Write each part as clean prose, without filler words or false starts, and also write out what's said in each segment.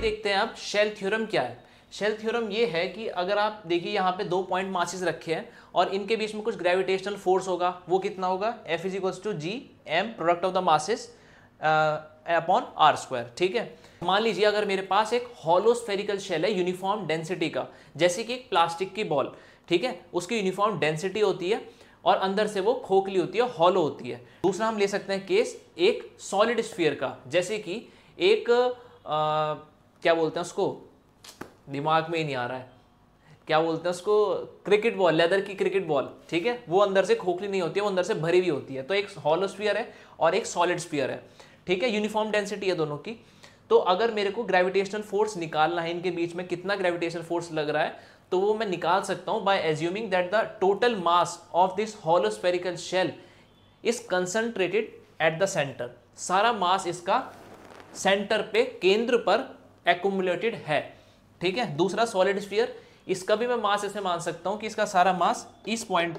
देखते हैं अब शेल थ्योरम क्या है। शेल थ्योरम ये है कि अगर आप देखिए यहाँ पे 2 पॉइंट मासेस रखे हैं और इनके बीच में कुछ ग्रेविटेशनल फोर्स होगा, वो कितना होगा, F = G m product of the masses upon r square. ठीक है, मान लीजिए अगर मेरे पास एक हॉलो स्फेरिकल शेल है यूनिफॉर्म डेंसिटी का, जैसे कि एक प्लास्टिक की बॉल, ठीक है, उसकी यूनिफॉर्म डेंसिटी होती है और अंदर से वो खोखली होती है, हॉलो होती है। दूसरा हम ले सकते हैं केस एक सॉलिड स्फीयर का, जैसे कि एक क्या बोलते हैं उसको, दिमाग में ही नहीं आ रहा है, क्या बोलते हैं उसको, क्रिकेट बॉल, लेदर की क्रिकेट बॉल, ठीक है, वो अंदर से खोखली नहीं होती है, वो अंदर से भरी हुई होती है। तो एक हॉलो स्फीयर है और एक सॉलिड स्फीयर है, ठीक है, यूनिफॉर्म डेंसिटी है दोनों की। तो अगर मेरे को ग्रेविटेशनल फोर्स निकालना है, इनके बीच में कितना ग्रेविटेशनल फोर्स लग रहा है, तो वो मैं निकाल सकता हूं by assuming that the total mass of this hollow spherical shell is concentrated at the centre. सारा मास इसका सेंटर पे, केंद्र पर एक्युमुलेटेड है। ठीक है, दूसरा सॉलिड स्फीयर, इसका भी मैं मास ऐसे मान सकता हूं कि इसका सारा मास इस पॉइंट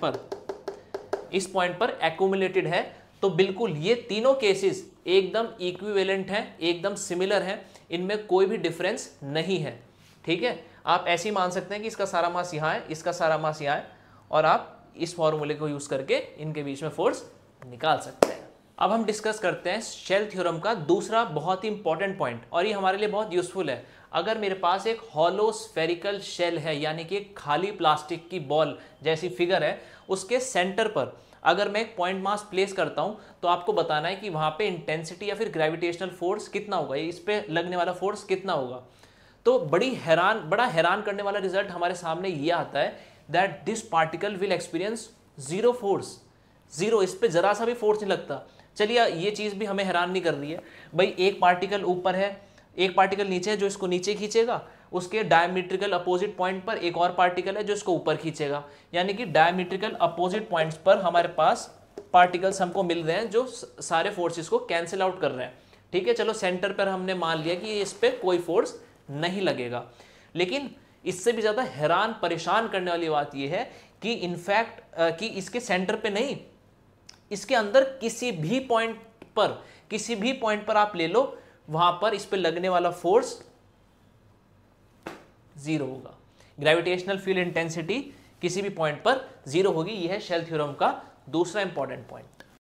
पर एक्युमुलेटेड है। तो बिल्कुल ये तीनों केसेस एकदम इक्विवेलेंट हैं, एकदम सिमिलर हैं, इनमें कोई भी डिफरेंस नहीं है। ठीक है, आप ऐसे ही मान सकते हैं कि इसका सारा मास यहाँ है, इसका सारा मास यहाँ है, और आप इस फॉर्मूले को यूज करके इनके बीच में फोर्स निकाल सकते हैं। अब हम डिस्कस करते हैं शेल थ्योरम का दूसरा बहुत ही इंपॉर्टेंट पॉइंट, और ये हमारे लिए बहुत यूजफुल है। अगर मेरे पास एक हॉलो स्फेरिकल शेल है, यानी कि एक खाली प्लास्टिक की बॉल जैसी फिगर है, उसके सेंटर पर अगर मैं एक पॉइंट मास प्लेस करता हूं, तो आपको बताना है कि वहां पे इंटेंसिटी या फिर ग्रेविटेशनल फोर्स कितना होगा, इस पे लगने वाला फोर्स कितना होगा। तो बड़ा हैरान करने वाला रिजल्ट हमारे सामने ये आता है that this particle will experience zero force, zero, इस पे जरा सा भी फोर्स नहीं लगता। चलिए ये चीज भी हमें हैरान नहीं कर रही है भाई, एक पार्टिकल ऊपर है, एक पार्टिकल नीचे है जो इसको नीचे खींचेगा, उसके डायमीट्रिकल अपोजिट पॉइंट पर एक और पार्टिकल है जो इसको ऊपर खींचेगा, यानी कि डायमीट्रिकल अपोजिट पॉइंट्स पर हमारे पास पार्टिकल्स हमको मिल रहे हैं जो सारे फोर्सेस को कैंसिल आउट कर रहे हैं। ठीक है, चलो सेंटर पर हमने मान लिया कि इस पे कोई फोर्स नहीं लगेगा, लेकिन इससे भी ज्यादा हैरान परेशान करने वाली बात यह है कि इनफैक्ट कि इसके सेंटर पे नहीं, इसके अंदर किसी भी पॉइंट पर आप ले लो, वहां पर इस पे लगने वाला फोर्स जीरो होगा। ग्रेविटेशनल फील्ड इंटेंसिटी किसी भी पॉइंट पर जीरो होगी। यह है शेल थ्योरम का दूसरा इंपॉर्टेंट पॉइंट।